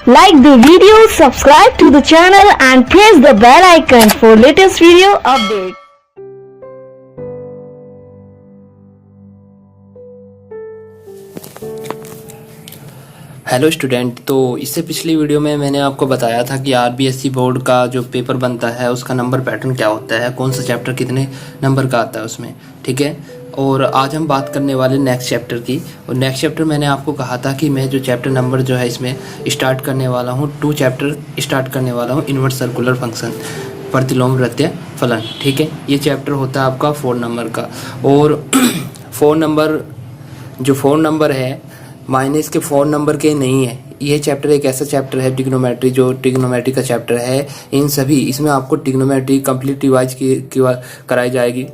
Like the video, subscribe to the channel and press the bell icon for latest video update. Hello student, तो इससे पिछली video में मैंने आपको बताया था कि आरबीएसई बोर्ड का जो पेपर बनता है उसका नंबर पैटर्न क्या होता है, कौन सा चैप्टर कितने नंबर का आता है उसमें। ठीक है, और आज हम बात करने वाले नेक्स्ट चैप्टर की। और नेक्स्ट चैप्टर मैंने आपको कहा था कि मैं जो चैप्टर नंबर जो है इसमें स्टार्ट करने वाला हूँ, 2 चैप्टर स्टार्ट करने वाला हूँ, इन्वर्स सर्कुलर फंक्शन, प्रतिलोम वृत्तीय फलन। ठीक है, ये चैप्टर होता है आपका 4 नंबर का। और 4 नंबर है मायने इसके 4 नंबर के नहीं है। ये चैप्टर एक ऐसा चैप्टर है ट्रिग्नोमेट्री, जो ट्रिग्नोमेट्री का चैप्टर है। इन सभी इसमें आपको ट्रिग्नोमेट्री कंप्लीट रिवाइज कराई जाएगी।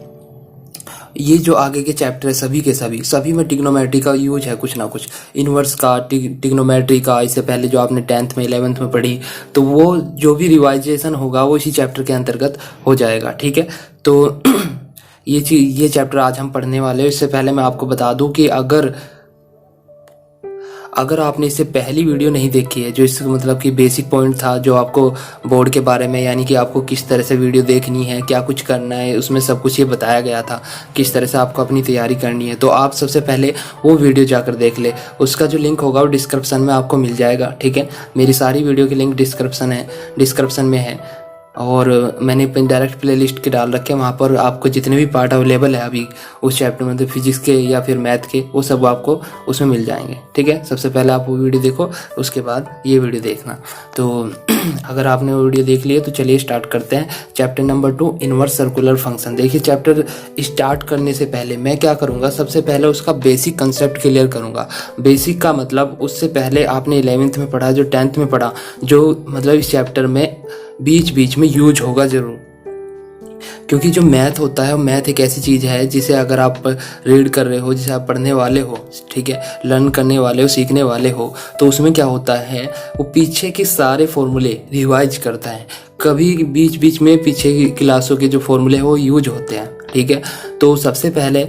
ये जो आगे के चैप्टर है सभी के सभी में ट्रिग्नोमेट्री का यूज है, कुछ ना कुछ इन्वर्स का, ट्रिग्नोमेट्री का। इससे पहले जो आपने 10th में 11th में पढ़ी, तो वो जो भी रिवाइजेशन होगा वो इसी चैप्टर के अंतर्गत हो जाएगा। ठीक है, तो ये चैप्टर आज हम पढ़ने वाले हैं। इससे पहले मैं आपको बता दूं कि अगर आपने इससे पहली वीडियो नहीं देखी है, जो इसका मतलब कि बेसिक पॉइंट था जो आपको बोर्ड के बारे में, यानी कि आपको किस तरह से वीडियो देखनी है, क्या कुछ करना है, उसमें सब कुछ ये बताया गया था, किस तरह से आपको अपनी तैयारी करनी है, तो आप सबसे पहले वो वीडियो जाकर देख ले। उसका जो लिंक होगा वो डिस्क्रिप्शन में आपको मिल जाएगा। ठीक है, मेरी सारी वीडियो की लिंक डिस्क्रिप्शन में है, और मैंने डायरेक्ट प्लेलिस्ट के डाल रखे हैं। वहाँ पर आपको जितने भी पार्ट अवेलेबल है अभी उस चैप्टर में, तो फिजिक्स के या फिर मैथ के, वो सब आपको उसमें मिल जाएंगे। ठीक है, सबसे पहले आप वो वीडियो देखो, उसके बाद ये वीडियो देखना। तो अगर आपने वो वीडियो देख लिया तो चलिए स्टार्ट करते हैं। Chapter number 2, inverse circular function. देखिए, चैप्टर स्टार्ट करने से पहले मैं क्या करूँगा, सबसे पहले उसका बेसिक कंसेप्ट क्लियर करूँगा। बेसिक का मतलब उससे पहले आपने 11th में पढ़ा, जो 10th में पढ़ा, जो मतलब इस चैप्टर में बीच में यूज होगा जरूर। क्योंकि जो मैथ होता है, वो मैथ एक ऐसी चीज़ है जिसे अगर आप रीड कर रहे हो, जिसे आप पढ़ने वाले हो, ठीक है, लर्न करने वाले हो, सीखने वाले हो, तो उसमें क्या होता है, वो पीछे के सारे फॉर्मूले रिवाइज करता है। कभी बीच में पीछे की क्लासों के जो फॉर्मूले हैं वो यूज होते हैं। ठीक है, तो सबसे पहले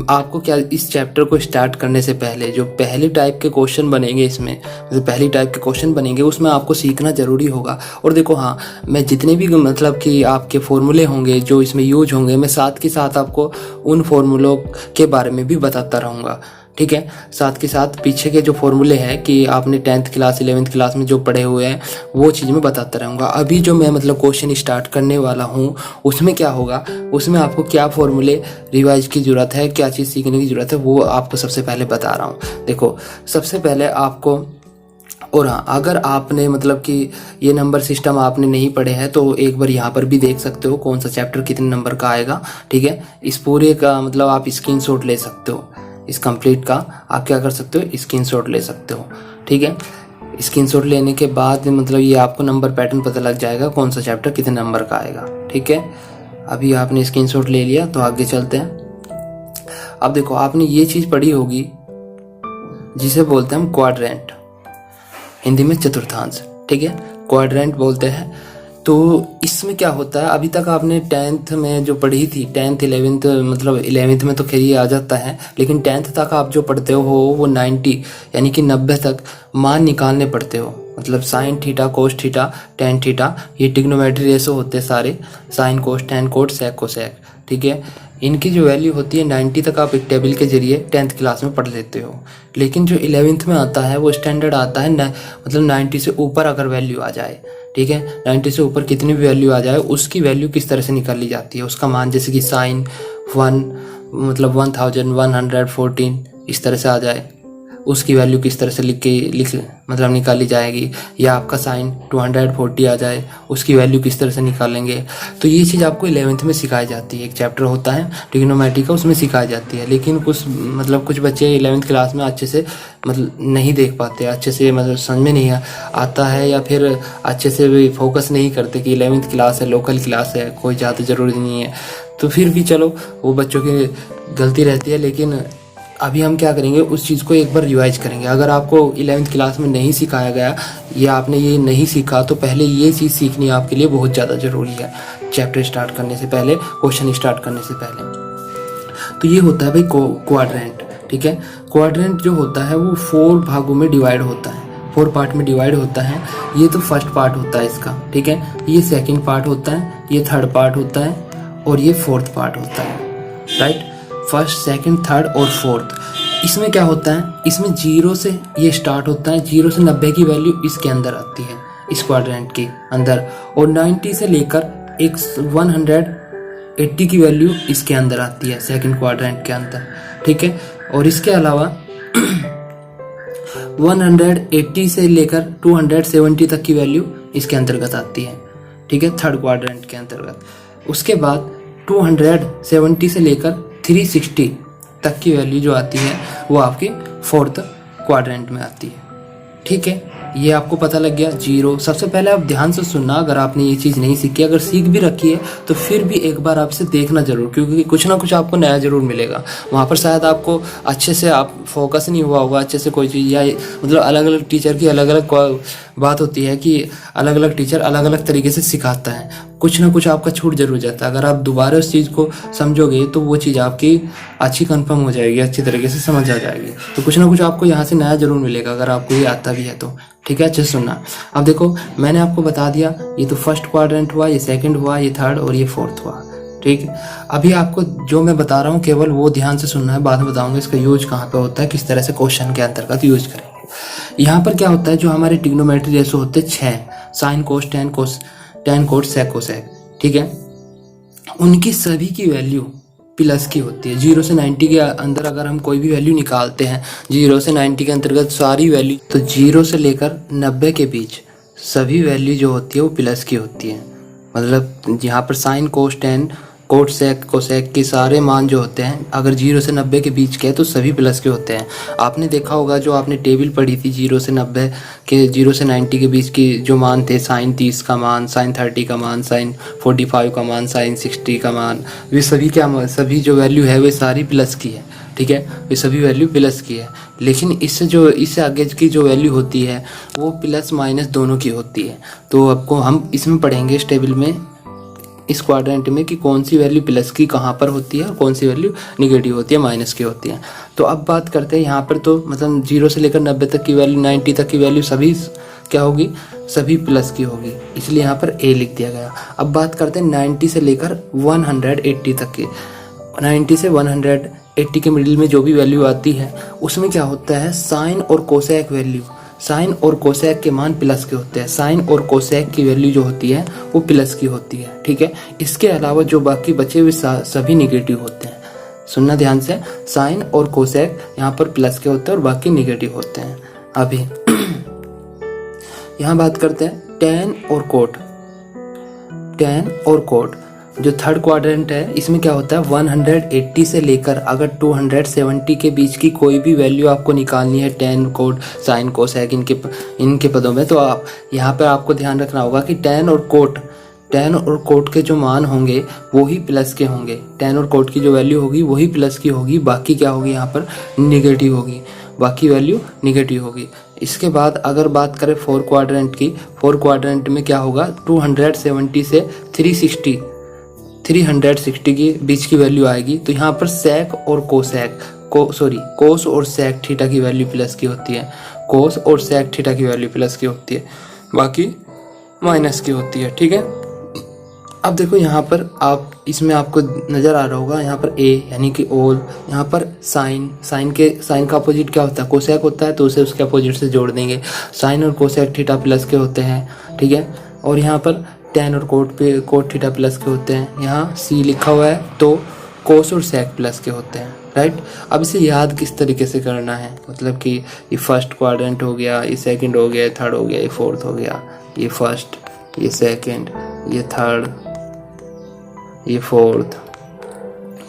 आपको क्या, इस चैप्टर को स्टार्ट करने से पहले जो पहली टाइप के क्वेश्चन बनेंगे, इसमें जो पहली टाइप के क्वेश्चन बनेंगे उसमें आपको सीखना जरूरी होगा। और देखो, हाँ, मैं जितने भी मतलब कि आपके फॉर्मूले होंगे जो इसमें यूज होंगे, मैं साथ के साथ आपको उन फॉर्मूलों के बारे में भी बताता रहूँगा। ठीक है, साथ के साथ पीछे के जो फॉर्मूले हैं कि आपने 10th क्लास 11th क्लास में जो पढ़े हुए हैं वो चीज़ मैं बताता रहूँगा। अभी जो मैं मतलब क्वेश्चन स्टार्ट करने वाला हूँ उसमें क्या होगा, उसमें आपको क्या फॉर्मूले रिवाइज की ज़रूरत है, क्या चीज़ सीखने की ज़रूरत है, वो आपको सबसे पहले बता रहा हूँ। देखो, सबसे पहले आपको, और हाँ, अगर आपने मतलब कि ये नंबर सिस्टम आपने नहीं पढ़े हैं तो एक बार यहाँ पर भी देख सकते हो कौन सा चैप्टर कितने नंबर का आएगा। ठीक है, इस पूरे का मतलब आप स्क्रीनशॉट ले सकते हो। इस कंप्लीट का आप क्या कर सकते हो, स्क्रीनशॉट ले सकते हो। ठीक है, स्क्रीनशॉट लेने के बाद मतलब ये आपको नंबर पैटर्न पता लग जाएगा कौन सा चैप्टर कितने नंबर का आएगा। ठीक है, अभी आपने स्क्रीनशॉट ले लिया तो आगे चलते हैं। अब देखो, आपने ये चीज़ पढ़ी होगी जिसे बोलते हैं हम क्वाड्रेंट, हिंदी में चतुर्थांश। ठीक है, क्वाड्रेंट बोलते हैं। तो इसमें क्या होता है, अभी तक आपने 10th में जो पढ़ी थी, 10th 11th, मतलब 11th में तो खैर ये आ जाता है, लेकिन 10th तक आप जो पढ़ते हो वो 90 यानी कि 90 तक मान निकालने पड़ते हो। मतलब sine theta, cos theta, tan theta, ये ट्रिग्नोमेट्री रेशो होते हैं सारे, sine cos tan cot sec cosec. ठीक है, इनकी जो वैल्यू होती है 90 तक आप एक टेबल के जरिए 10th क्लास में पढ़ लेते हो। लेकिन जो 11th में आता है वो स्टैंडर्ड आता है, मतलब 90 से ऊपर अगर वैल्यू आ जाए, ठीक है, 90 से ऊपर कितनी भी वैल्यू आ जाए, उसकी वैल्यू किस तरह से निकाली जाती है, उसका मान, जैसे कि साइन 1 मतलब 1114 इस तरह से आ जाए, उसकी वैल्यू किस तरह से लिख मतलब निकाली जाएगी, या आपका साइन 240 आ जाए, उसकी वैल्यू किस तरह से निकालेंगे। तो ये चीज़ आपको 11th में सिखाई जाती है। एक चैप्टर होता है ट्रिग्नोमेट्री का, उसमें सिखाई जाती है। लेकिन कुछ बच्चे 11th क्लास में अच्छे से मतलब नहीं देख पाते, अच्छे से मतलब समझ में नहीं आता है, या फिर अच्छे से भी फोकस नहीं करते कि 11th क्लास है, लोकल क्लास है, कोई ज़्यादा ज़रूरी नहीं है। तो फिर भी चलो, वो बच्चों की गलती रहती है। लेकिन अभी हम क्या करेंगे, उस चीज़ को एक बार रिवाइज करेंगे। अगर आपको 11th क्लास में नहीं सिखाया गया या आपने ये नहीं सीखा, तो पहले ये चीज़ सीखनी आपके लिए बहुत ज़्यादा ज़रूरी है। चैप्टर स्टार्ट करने से पहले, क्वेश्चन स्टार्ट करने से पहले। तो ये होता है भाई क्वाड्रेंट। ठीक है। क्वाड्रेंट जो होता है वो 4 भागों में डिवाइड होता है, 4 पार्ट में डिवाइड होता है। ये तो फर्स्ट पार्ट होता है इसका, ठीक है। ये सेकंड पार्ट होता है, ये थर्ड पार्ट होता है और ये फोर्थ पार्ट होता है, राइट। फर्स्ट, सेकंड, थर्ड और फोर्थ। इसमें क्या होता है, इसमें 0 से ये स्टार्ट होता है, 0 से 90 की वैल्यू इसके अंदर आती है, इस क्वाड्रेंट के अंदर, और 90 से लेकर 180 की वैल्यू इसके अंदर आती है, सेकंड क्वाड्रेंट के अंदर, ठीक है। और इसके अलावा 180 से लेकर 270 तक की वैल्यू इसके अंतर्गत आती है, ठीक है, थर्ड क्वाड्रेंट के अंतर्गत। उसके बाद 270 से लेकर 360 तक की वैल्यू जो आती है वो आपकी फोर्थ क्वाड्रेंट में आती है, ठीक है। ये आपको पता लग गया। 0, सबसे पहले आप ध्यान से सुनना, अगर आपने ये चीज़ नहीं सीखी, अगर सीख भी रखी है तो फिर भी एक बार आप इसे देखना जरूर, क्योंकि कुछ ना कुछ आपको नया जरूर मिलेगा वहाँ पर। शायद आपको अच्छे से आप फोकस नहीं हुआ होगा अच्छे से कोई चीज़, या मतलब अलग अलग टीचर की अलग अलग बात होती है कि अलग अलग टीचर अलग अलग तरीके से सिखाता है, कुछ ना कुछ आपका छूट जरूर जाता है। अगर आप दोबारा उस चीज़ को समझोगे तो वो चीज़ आपकी अच्छी कंफर्म हो जाएगी, अच्छी तरीके से समझ आ जाएगी। तो कुछ ना कुछ आपको यहाँ से नया जरूर मिलेगा अगर आपको ये आता भी है तो, ठीक है। अच्छे सुनना। अब देखो मैंने आपको बता दिया, ये तो फर्स्ट क्वाड्रेंट हुआ, ये सेकंड हुआ, ये थर्ड और ये फोर्थ हुआ, ठीक है। अभी आपको जो मैं बता रहा हूँ केवल वो ध्यान से सुनना है, बाद में बताऊंगा इसका यूज कहाँ पे होता है, किस तरह से क्वेश्चन के अंतर्गत यूज करेंगे। यहाँ पर क्या होता है, जो हमारे ट्रिग्नोमेट्री रेशो होते हैं 6, sine cos tan cot sec cosec, ठीक है, उनकी सभी की वैल्यू प्लस की होती है। 0 से 90 के अंदर अगर हम कोई भी वैल्यू निकालते हैं, 0 से 90 के अंतर्गत सारी वैल्यू, तो 0 से लेकर 90 के बीच सभी वैल्यू जो होती है वो प्लस की होती है। मतलब यहाँ पर sine cos tan cot sec cosec के सारे मान जो होते हैं अगर 0 से 90 के बीच के तो सभी प्लस के होते हैं। आपने देखा होगा जो आपने टेबल पढ़ी थी 0 से 90 के 0 से 90 के बीच की जो मान थे, साइन 30 का मान, साइन 30 का मान, साइन 45 का मान, साइन 60 का मान, वे सभी क्या सभी जो वैल्यू है वे सारी प्लस की है, ठीक है, वे सभी वैल्यू प्लस की है। लेकिन इससे आगे की जो वैल्यू होती है वो प्लस माइनस दोनों की होती है। तो आपको हम इसमें पढ़ेंगे इस टेबल में, इस क्वाड्रेंट में, कि कौन सी वैल्यू प्लस की कहाँ पर होती है और कौन सी वैल्यू निगेटिव होती है, माइनस की होती है। तो अब बात करते हैं यहाँ पर, तो मतलब 0 से लेकर 90 तक की वैल्यू, 90 तक की वैल्यू सभी क्या होगी, सभी प्लस की होगी, इसलिए यहाँ पर ए लिख दिया गया। अब बात करते हैं 90 से लेकर 180 तक की। 90 से 180 के मिडिल में जो भी वैल्यू आती है उसमें क्या होता है, साइन और कोसेक वैल्यू, साइन और कोसेक के मान प्लस के होते हैं। साइन और कोसेक की वैल्यू जो होती है वो प्लस की होती है, ठीक है। इसके अलावा जो बाकी बचे हुए सभी निगेटिव होते हैं। सुनना ध्यान से, साइन और कोसेक यहाँ पर प्लस के होते हैं और बाकी निगेटिव होते हैं। अभी यहाँ बात करते हैं टेन और कोट। टेन और कोट जो थर्ड क्वाड्रेंट है इसमें क्या होता है, 180 से लेकर अगर 270 के बीच की कोई भी वैल्यू आपको निकालनी है, टेन कोट साइन कोसेक इनके पदों में, तो आप यहाँ पर आपको ध्यान रखना होगा कि टेन और कोट के जो मान होंगे वो ही प्लस के होंगे। टेन और कोट की जो वैल्यू होगी वही प्लस की होगी, बाकी क्या होगी यहाँ पर निगेटिव होगी, बाकी वैल्यू निगेटिव होगी। इसके बाद अगर बात करें फोर क्वाड्रेंट की, फोर क्वाड्रेंट में क्या होगा, 270 से 360 के बीच की वैल्यू आएगी। तो यहाँ पर सेक और कोस और सेक थीटा की वैल्यू प्लस की होती है, कोस और सेक थीटा की वैल्यू प्लस की होती है, बाकी माइनस की होती है, ठीक है। अब देखो यहाँ पर आप इसमें आपको नज़र आ रहा होगा यहाँ पर ए यानी कि ओल, यहाँ पर साइन का अपोजिट क्या होता है, कोसेक होता है, तो उसे उसके अपोजिट से जोड़ देंगे। साइन और कोसेक थीटा प्लस के होते हैं, ठीक है। और यहाँ पर टेन और कोट थीटा प्लस के होते हैं। यहाँ सी लिखा हुआ है तो कोस और सेक प्लस के होते हैं, राइट। अब इसे याद किस तरीके से करना है, मतलब कि ये फर्स्ट क्वाड्रेंट हो गया, ये सेकंड हो गया, ये थर्ड हो गया, ये फोर्थ हो गया, ये फर्स्ट, ये सेकंड, ये थर्ड, ये फोर्थ,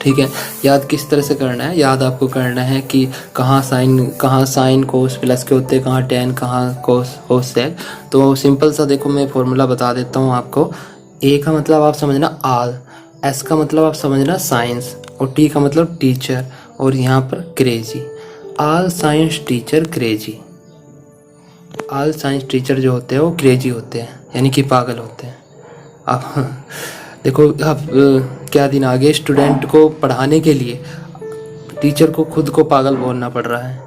ठीक है। याद किस तरह से करना है, याद आपको करना है कि कहाँ साइन कोस प्लस के होते हैं, कहाँ टेन, कहाँ कोस सेक। तो सिंपल सा देखो मैं फॉर्मूला बता देता हूँ आपको। ए का मतलब आप समझना आल, एस का मतलब आप समझना साइंस, और टी का मतलब टीचर, और यहाँ पर क्रेजी। आल साइंस टीचर क्रेजी, आल साइंस टीचर जो होते हैं वो क्रेजी होते हैं, यानी कि पागल होते हैं। अब देखो अब क्या दिन आगे स्टूडेंट को पढ़ाने के लिए टीचर को खुद को पागल बोलना पड़ रहा है।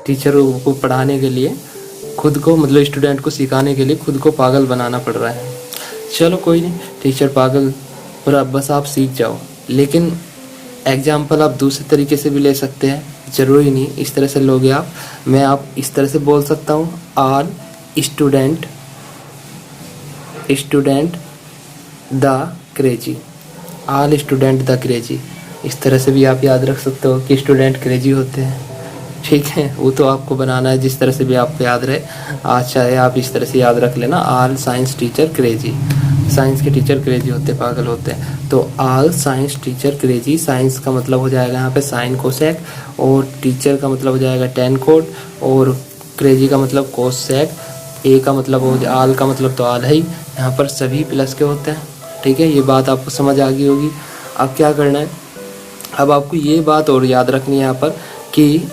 टीचर को पढ़ाने के लिए खुद को, मतलब स्टूडेंट को सिखाने के लिए खुद को पागल बनाना पड़ रहा है। चलो कोई नहीं, टीचर पागल, पर अब बस आप सीख जाओ। लेकिन एग्जाम्पल आप दूसरे तरीके से भी ले सकते हैं, ज़रूरी नहीं इस तरह से लोगे आप। आप इस तरह से बोल सकता हूँ, all student the crazy, all student the crazy. इस तरह से भी आप याद रख सकते हो कि स्टूडेंट क्रेजी होते हैं। ठीक है, वो तो आपको बनाना है जिस तरह से भी आपको याद रहे। आज चाहे आप इस तरह से याद रख लेना, आल साइंस टीचर क्रेजी, साइंस के टीचर क्रेजी होते, पागल होते हैं। तो आल साइंस टीचर क्रेजी, साइंस का मतलब हो जाएगा यहाँ पे साइन कोसेक, और टीचर का मतलब हो जाएगा टेन कोट, और क्रेजी का मतलब कोसेक। ए का मतलब हो, आल का मतलब तो आल है ही, यहाँ पर सभी प्लस के होते हैं। ठीक है, ये बात आपको समझ आ गई होगी। अब क्या करना है, अब आपको ये बात और याद रखनी है यहाँ पर कि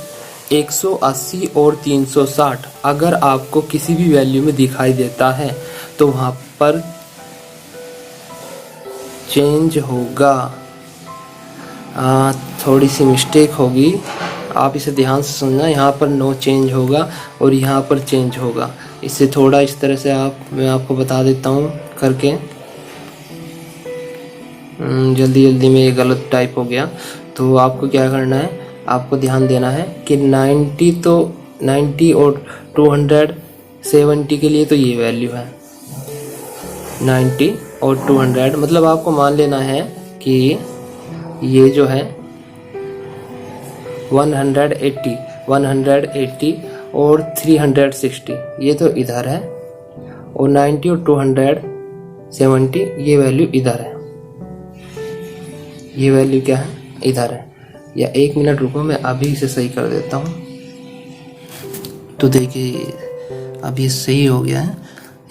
180 और 360 अगर आपको किसी भी वैल्यू में दिखाई देता है तो वहाँ पर चेंज होगा। थोड़ी सी मिस्टेक होगी, आप इसे ध्यान से सुनना। यहाँ पर नो चेंज होगा और यहाँ पर चेंज होगा। इससे थोड़ा इस तरह से मैं आपको बता देता हूँ करके। जल्दी में ये गलत टाइप हो गया। तो आपको क्या करना है, आपको ध्यान देना है कि 90 और 270 के लिए तो ये वैल्यू है। 90 और 200 मतलब आपको मान लेना है कि ये जो है 180 और 360 ये तो इधर है, और 90 और 270 ये वैल्यू इधर है। ये वैल्यू क्या है, इधर है। या 1 मिनट रुको, मैं अभी इसे सही कर देता हूँ। तो देखिए अब ये सही हो गया है,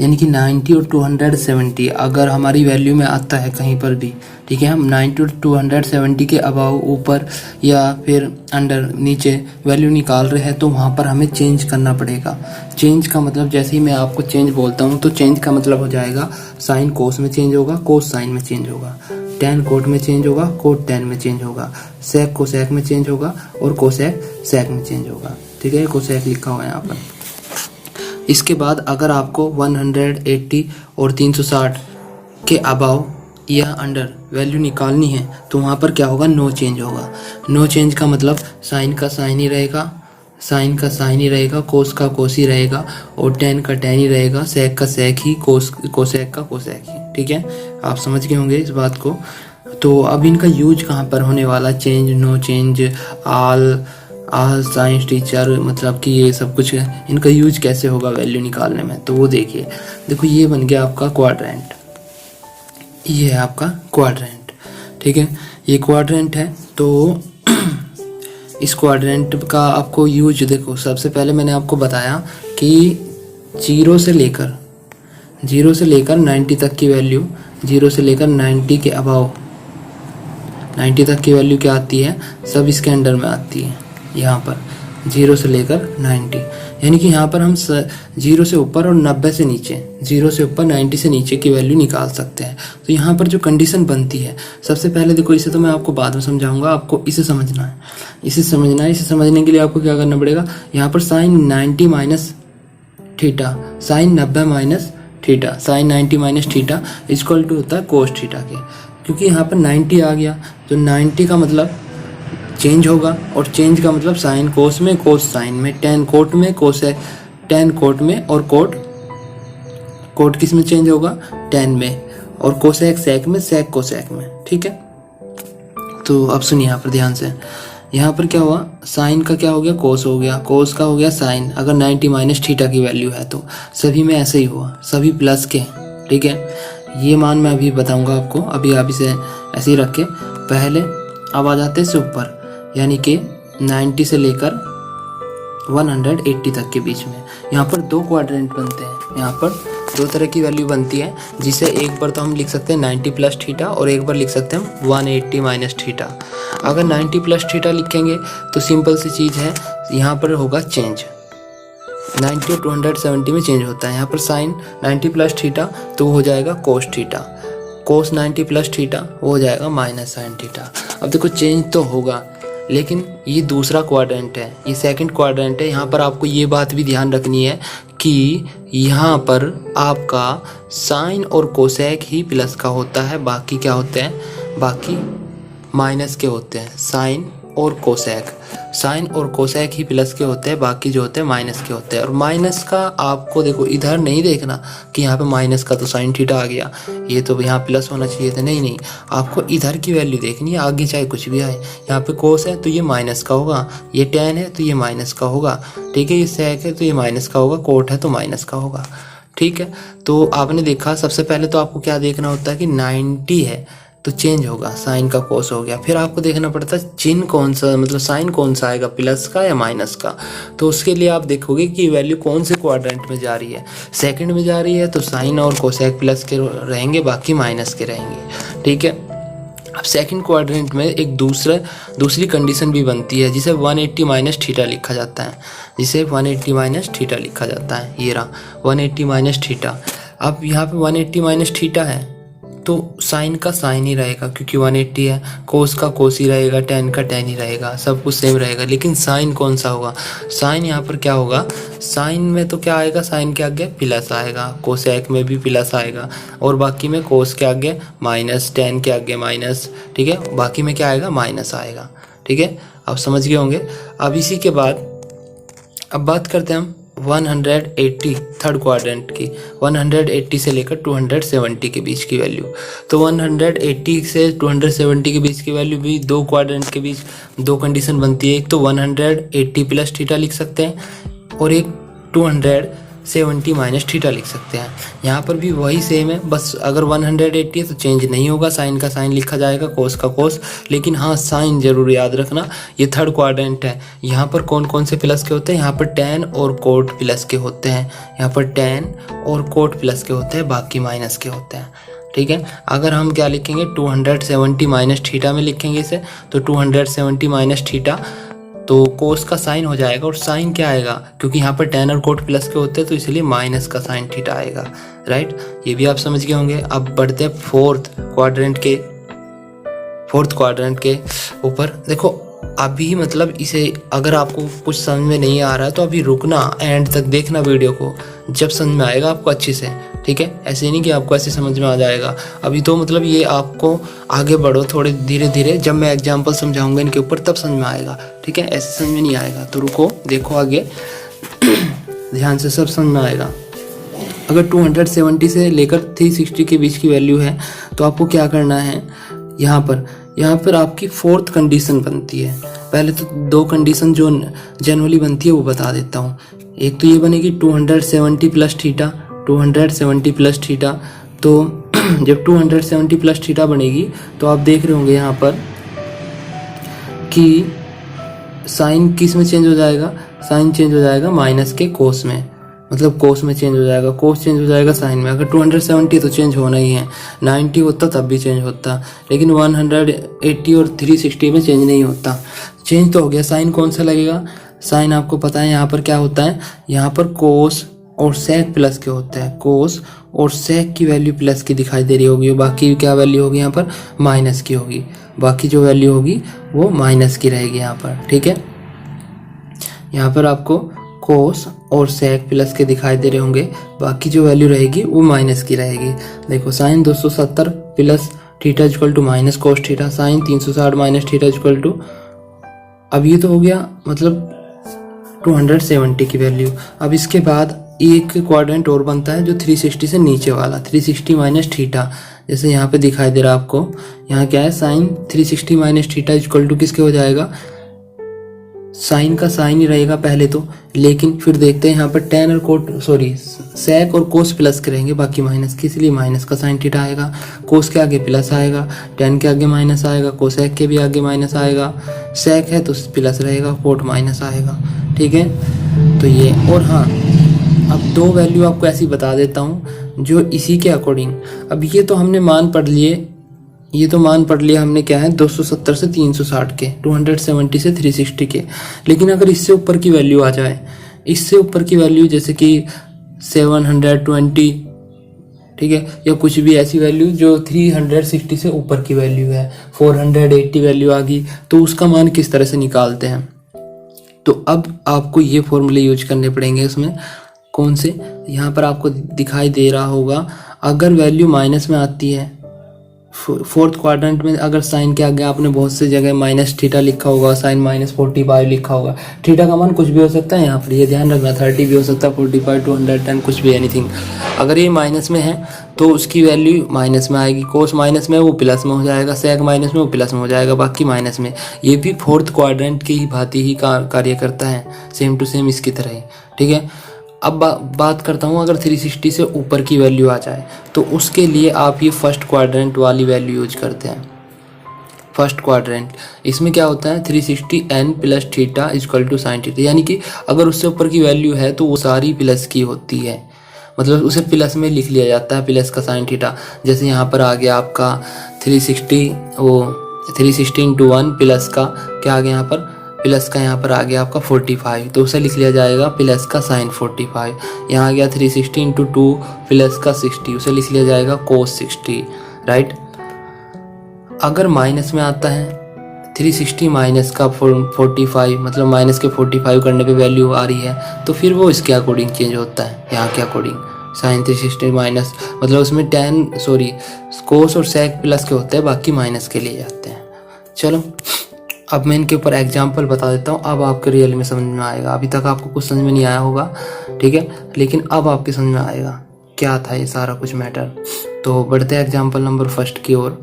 यानी कि 90 और 270 अगर हमारी वैल्यू में आता है कहीं पर भी, ठीक है, हम 90 और 270 के अबाव, ऊपर या फिर अंडर, नीचे वैल्यू निकाल रहे हैं तो वहाँ पर हमें चेंज करना पड़ेगा। चेंज का मतलब जैसे ही मैं आपको चेंज बोलता हूँ तो चेंज का मतलब हो जाएगा साइन कोस में चेंज होगा, कोस साइन में चेंज होगा, टेन कोट में चेंज होगा, कोट टेन में चेंज होगा, सेक कोसेक में चेंज होगा, और कोसेक सेक में चेंज होगा। ठीक है, कोसेक लिखा हुआ है यहाँ पर। इसके बाद अगर आपको 180 और 360 के अबाव या अंडर वैल्यू निकालनी है तो वहाँ पर क्या होगा, नो चेंज होगा। नो चेंज का मतलब साइन का साइन ही रहेगा, साइन का साइन ही रहेगा, कोस का कोस ही रहेगा, और टेन का टेन ही रहेगा, सेक का सेक ही, कोसेक का कोसेक ही। ठीक है, आप समझ गए होंगे इस बात को। तो अब इनका यूज कहाँ पर होने वाला, चेंज, नो चेंज, आल साइंस टीचर, मतलब कि ये सब कुछ इनका यूज कैसे होगा वैल्यू निकालने में। तो वो देखिए, देखो ये बन गया आपका क्वाड्रेंट, ये है आपका क्वाड्रेंट। ठीक है, ये क्वाड्रेंट है। तो इस क्वाड्रेंट का आपको यूज देखो, सबसे पहले मैंने आपको बताया कि 0 से लेकर 90 तक की वैल्यू, 0 से लेकर 90 के अबाव 90 तक की वैल्यू क्या आती है, सब इसके अंडर में आती है। यहाँ पर 0 से लेकर 90, यानी कि यहाँ पर हम 0 से ऊपर और 90 से नीचे, 0 से ऊपर 90 से नीचे की वैल्यू निकाल सकते हैं। तो यहाँ पर जो कंडीशन बनती है, सबसे पहले देखो, इसे तो मैं आपको बाद में समझाऊंगा, आपको इसे समझना है। इसे समझने के लिए आपको क्या करना पड़ेगा, यहाँ पर sine 90 minus theta, sine 90 minus theta, sine 90 minus theta equal to होता है कोस थीटा के। क्योंकि यहाँ पर 90 आ गया, तो 90 का मतलब चेंज होगा, और चेंज का मतलब साइन कोस में, कोस साइन में, टेन कोट में, कोसेक टेन कोट में, और कोट किस में चेंज होगा, टेन में, और कोसेक सेक में, सेक कोसेक में। ठीक है, तो अब सुनिए यहाँ पर ध्यान से, यहाँ पर क्या हुआ, साइन का क्या हो गया, कोस हो गया, कोस का हो गया साइन। अगर 90 माइनस थीटा की वैल्यू है तो सभी में ऐसे ही हुआ, सभी प्लस के। ठीक है, ये मान मैं अभी बताऊंगा आपको, अभी आप इसे ऐसे ही रखे। पहले अब आ जाते हैं से ऊपर, यानी कि 90 से लेकर 180 तक के बीच में। यहाँ पर 2 क्वाड्रेंट बनते हैं, यहाँ पर 2 तरह की वैल्यू बनती है, जिसे एक बार तो हम लिख सकते हैं 90 प्लस थीटा, और एक बार लिख सकते हैं 180 माइनस थीटा। अगर 90 प्लस थीटा लिखेंगे तो सिंपल सी चीज़ है, यहाँ पर होगा चेंज, 90 और 270 में चेंज होता है। यहाँ पर साइन 90 प्लस थीटा तो वो हो जाएगा कोस थीटा, कोस 90 प्लस थीटा वो हो जाएगा माइनस साइन थीटा। अब देखो चेंज तो होगा, लेकिन ये दूसरा क्वाड्रेंट है, ये सेकंड क्वाड्रेंट है। यहाँ पर आपको ये बात भी ध्यान रखनी है कि यहाँ पर आपका साइन और कोसेक ही प्लस का होता है, बाकी क्या होते हैं, बाकी माइनस के होते हैं। साइन और कोसेक ही प्लस के होते हैं, बाकी जो होते हैं माइनस के होते हैं। और माइनस का आपको देखो इधर नहीं देखना कि यहाँ पे माइनस का तो साइन थीटा आ गया, ये तो यहाँ प्लस होना चाहिए था, नहीं, आपको इधर की वैल्यू देखनी है, आगे चाहे कुछ भी आए। यहाँ पे कोस है तो ये माइनस का होगा, ये टेन है तो ये माइनस का होगा, ठीक है, ये सेक है तो ये माइनस का होगा, कोट है तो माइनस का होगा, ठीक है। तो आपने देखा सबसे पहले तो आपको क्या देखना होता है कि 90 है तो चेंज होगा, साइन का कोस हो गया। फिर आपको देखना पड़ता है चिन्ह कौन सा, मतलब साइन कौन सा आएगा, प्लस का या माइनस का। तो उसके लिए आप देखोगे कि वैल्यू कौन से क्वाड्रेंट में जा रही है। सेकंड में जा रही है तो साइन और कोसेक प्लस के रहेंगे, बाकी माइनस के रहेंगे, ठीक है। अब सेकंड क्वाड्रेंट में एक दूसरी कंडीशन भी बनती है जिसे 180 माइनस थीटा लिखा जाता है, जिसे 180 माइनस थीटा लिखा जाता है। ये रहा 180 माइनस थीटा। अब यहाँ पे 180 माइनस थीटा है तो साइन का साइन ही रहेगा क्योंकि 180 है, कोस का कोस ही रहेगा, टेन का टेन ही रहेगा, सब कुछ सेम रहेगा। लेकिन साइन कौन सा होगा, साइन यहाँ पर क्या होगा, साइन में तो क्या आएगा, साइन के आगे प्लस आएगा, कोसेक में भी प्लस आएगा, और बाकी में कोस के आगे माइनस, टेन के आगे माइनस, ठीक है, बाकी में क्या आएगा, माइनस आएगा, ठीक है। आप समझ गए होंगे। अब इसी के बाद अब बात करते हैं हम 180 थर्ड क्वाड्रेंट की, 180 से लेकर 270 के बीच की वैल्यू। तो 180 से 270 के बीच की वैल्यू भी दो क्वाड्रेंट के बीच दो कंडीशन बनती है। एक तो 180 प्लस थीटा लिख सकते हैं और एक 270 माइनस थीटा लिख सकते हैं। यहाँ पर भी वही सेम है, बस अगर 180 है तो चेंज नहीं होगा, साइन का साइन लिखा जाएगा, कोस का कोस। लेकिन हाँ, साइन जरूर याद रखना, ये थर्ड क्वाड्रेंट है। यहाँ पर कौन कौन से प्लस के होते हैं, यहाँ पर टेन और कोट प्लस के होते हैं, यहाँ पर टेन और कोट प्लस के होते हैं, बाकी माइनस के होते हैं, ठीक है। अगर हम क्या लिखेंगे, 270 माइनस थीटा में लिखेंगे इसे, तो 270 माइनस थीटा, तो कोस का साइन हो जाएगा। और साइन क्या आएगा, क्योंकि यहाँ पर टेन और कोट प्लस के होते हैं तो इसलिए माइनस का साइन थीटा आएगा, राइट। ये भी आप समझ गए होंगे। अब बढ़ते हैं फोर्थ क्वाड्रेंट के ऊपर। देखो अभी मतलब इसे अगर आपको कुछ समझ में नहीं आ रहा है तो अभी रुकना, एंड तक देखना वीडियो को, जब समझ में आएगा आपको अच्छे से, ठीक है। ऐसे नहीं कि आपको ऐसे समझ में आ जाएगा अभी तो, मतलब ये आपको आगे बढ़ो थोड़े धीरे धीरे, जब मैं एग्जांपल समझाऊंगा इनके ऊपर तब समझ में आएगा, ठीक है। ऐसे समझ में नहीं आएगा तो रुको, देखो आगे ध्यान से, सब समझ में आएगा। अगर 270 से लेकर 360 के बीच की वैल्यू है तो आपको क्या करना है, यहाँ पर आपकी फोर्थ कंडीशन बनती है। पहले तो दो कंडीशन जो जनरली बनती है वो बता देता हूँ। एक तो ये बनेगी 270 प्लस थीटा, 270 प्लस थीटा। तो जब 270 प्लस थीटा बनेगी तो आप देख रहे होंगे यहाँ पर कि साइन किस में चेंज हो जाएगा, साइन चेंज हो जाएगा माइनस के कोस में, मतलब कोस में चेंज हो जाएगा, कोस चेंज हो जाएगा साइन में। अगर 270 तो चेंज होना ही है, 90 होता तब भी चेंज होता, लेकिन 180 और 360 में चेंज नहीं होता। चेंज तो हो गया, साइन कौन सा लगेगा, साइन आपको पता है यहाँ पर क्या होता है, यहाँ पर कोस और सेक प्लस के होता है, कोस और सेक की वैल्यू प्लस की दिखाई दे रही होगी, बाकी क्या वैल्यू होगी यहाँ पर, माइनस की होगी, बाकी जो वैल्यू होगी वो माइनस की रहेगी यहाँ पर, ठीक है। यहाँ पर आपको कोस और सेक प्लस के दिखाई दे रहे होंगे, बाकी जो वैल्यू रहेगी वो माइनस की रहेगी। देखो sine 270 plus theta equal to minus cos theta, sine 360 minus theta equal to, अब ये तो हो गया मतलब 270 की वैल्यू। अब इसके बाद एक क्वाड्रेंट और बनता है जो 360 से नीचे वाला, 360 माइनस थीटा, जैसे यहाँ पे दिखाई दे रहा है आपको, यहाँ क्या है, sine 360 minus theta equal to किसके हो जाएगा, साइन का साइन ही रहेगा पहले तो, लेकिन फिर देखते हैं यहाँ पर टेन और कोट सेक और कोस प्लस के रहेंगे, बाकी माइनस के, इसलिए माइनस का साइन थीटा आएगा। कोस के आगे प्लस आएगा, टेन के आगे माइनस आएगा, कोसेक के भी आगे माइनस आएगा, सेक है तो प्लस रहेगा, कोट माइनस आएगा, ठीक है। तो ये, और हाँ अब दो वैल्यू आपको ऐसी बता देता हूँ जो इसी के अकॉर्डिंग, अब ये तो हमने मान पढ़ लिए, ये तो मान पढ़ लिया हमने क्या है, 270 से 360 के, 270 से 360 के। लेकिन अगर इससे ऊपर की वैल्यू आ जाए, इससे ऊपर की वैल्यू जैसे कि 720 ठीक है, या कुछ भी ऐसी वैल्यू जो 360 से ऊपर की वैल्यू है, 480 वैल्यू आ गई, तो उसका मान किस तरह से निकालते हैं। तो अब आपको ये फॉर्मूले यूज करने पड़ेंगे। इसमें कौन से, यहाँ पर आपको दिखाई दे रहा होगा, अगर वैल्यू माइनस में आती है, फोर्थ क्वाड्रेंट में अगर साइन के आगे आपने बहुत से जगह माइनस थीटा लिखा होगा, साइन -45 लिखा होगा, थीटा का मान कुछ भी हो सकता है, यहाँ पर ये ध्यान रखना, 30 भी हो सकता है, 45, 210, कुछ भी, एनीथिंग। अगर ये माइनस में है तो उसकी वैल्यू माइनस में आएगी, कोस माइनस में वो प्लस में हो जाएगा, सेक माइनस में वो प्लस में हो जाएगा, बाकी माइनस में। ये भी फोर्थ क्वाड्रेंट की ही भांति ही कार्य करता है, सेम टू सेम इसकी तरह ही, ठीक है। अब बात करता हूँ, अगर 360 से ऊपर की वैल्यू आ जाए तो उसके लिए आप ये फर्स्ट क्वाड्रेंट वाली वैल्यू यूज करते हैं। फर्स्ट क्वाड्रेंट, इसमें क्या होता है, 360 n plus theta equal to sine theta, यानी कि अगर उससे ऊपर की वैल्यू है तो वो सारी प्लस की होती है, मतलब उसे प्लस में लिख लिया जाता है, प्लस का साइन थीटा। जैसे यहाँ पर आ गया आपका 360 इंटू 1 प्लस का क्या आ गया, यहाँ पर प्लस का, यहाँ पर आ गया आपका 45, तो उसे लिख लिया जाएगा प्लस का साइन 45। यहाँ आ गया 360 इंटू 2 प्लस का 60, उसे लिख लिया जाएगा कोस 60, राइट। अगर माइनस में आता है 360 माइनस का 45, मतलब माइनस के 45 करने पे वैल्यू आ रही है, तो फिर वो इसके अकॉर्डिंग चेंज होता है, यहाँ के अकॉर्डिंग साइन 360 माइनस, मतलब उसमें कोस और सेक प्लस के होते हैं, बाकी माइनस के लिए जाते हैं। चलो अब मैं इनके ऊपर एग्जाम्पल बता देता हूँ, अब आपके रियल में समझ में आएगा। अभी तक आपको कुछ समझ में नहीं आया होगा, ठीक है, लेकिन अब आपके समझ में आएगा क्या था ये सारा कुछ मैटर। तो बढ़ते हैं एग्जाम्पल नंबर फर्स्ट की ओर।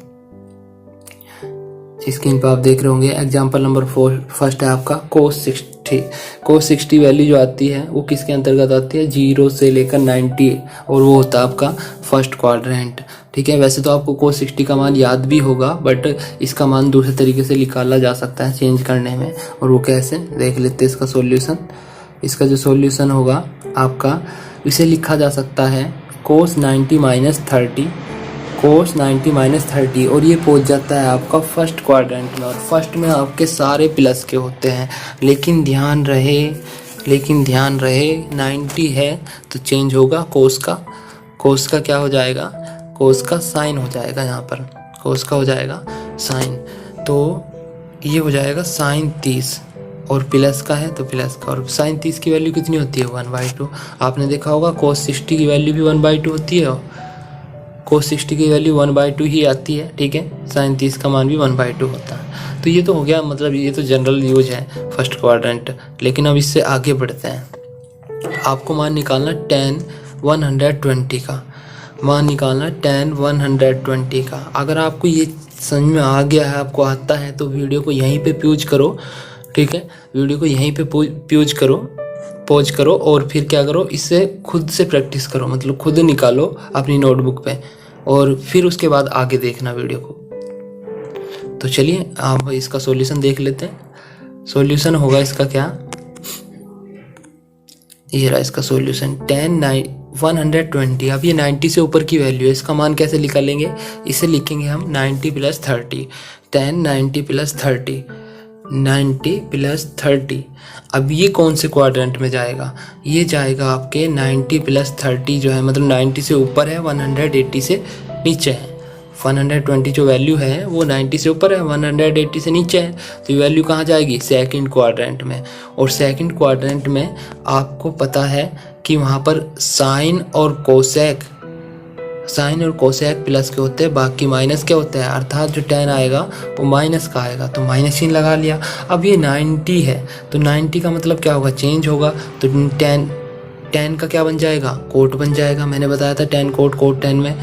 स्क्रीन पर आप देख रहे होंगे एग्जाम्पल नंबर फर्स्ट है आपका कोस 60। कोस 60 वैल्यू जो आती है वो किसके अंतर्गत आती है, 0 से लेकर 90, और वो होता है आपका फर्स्ट क्वाड्रेंट, ठीक है। वैसे तो आपको कोस 60 का मान याद भी होगा, बट इसका मान दूसरे तरीके से निकाला जा सकता है चेंज करने में, और वो कैसे देख लेते हैं इसका सॉल्यूशन। इसका जो सॉल्यूशन होगा आपका, इसे लिखा जा सकता है कोस 90 माइनस 30, कोस 90 माइनस 30, और ये पहुंच जाता है आपका फर्स्ट क्वाड्रेंट में, और फर्स्ट में आपके सारे प्लस के होते हैं। लेकिन ध्यान रहे 90 है तो चेंज होगा कोस का क्या हो जाएगा, कोस का साइन हो जाएगा, यहाँ पर कोस का हो जाएगा साइन, तो ये हो जाएगा साइन 30, और प्लस का है तो प्लस का, और साइन 30 की वैल्यू कितनी होती है, 1/2। आपने देखा होगा कोस 60 की वैल्यू भी 1/2 होती है, कोस 60 की वैल्यू 1/2 ही आती है, ठीक है। साइन 30 का मान भी 1/2 होता है। तो ये तो हो गया, मतलब ये तो जनरल यूज है फर्स्ट क्वाड्रेंट। लेकिन अब इससे आगे बढ़ते हैं, आपको मान निकालना tan 120 का, मान निकालना tan 120 का। अगर आपको ये समझ में आ गया है, आपको आता है, तो वीडियो को यहीं पे पॉज करो, ठीक है, वीडियो को यहीं पे पॉज करो और फिर क्या करो, इससे खुद से प्रैक्टिस करो, मतलब खुद निकालो अपनी नोटबुक पे, और फिर उसके बाद आगे देखना वीडियो को। तो चलिए आप इसका सॉल्यूशन देख लेते हैं। सॉल्यूशन होगा इसका क्या, ये रहा इसका सॉल्यूशन, tan 120। अब ये 90 से ऊपर की वैल्यू है, इसका मान कैसे निकालेंगे, इसे लिखेंगे हम 90 प्लस 30, tan 90 प्लस 30, 90 प्लस 30। अब ये कौन से क्वाड्रेंट में जाएगा, ये जाएगा आपके 90 प्लस 30 जो है, मतलब 90 से ऊपर है, 180 से नीचे है। 120 जो वैल्यू है वो 90 से ऊपर है, 180 से नीचे है, तो ये वैल्यू कहाँ जाएगी, सेकंड क्वाड्रेंट में। और सेकंड क्वाड्रेंट में आपको पता है कि वहाँ पर साइन और कोसेक प्लस के होते हैं, बाकी माइनस के होते हैं, अर्थात जो tan आएगा वो माइनस का आएगा, तो माइनस चिन्ह लगा लिया। अब ये 90 है तो 90 का मतलब क्या होगा, चेंज होगा, तो tan का क्या बन जाएगा, कोट बन जाएगा। मैंने बताया था tan कोट 10 में,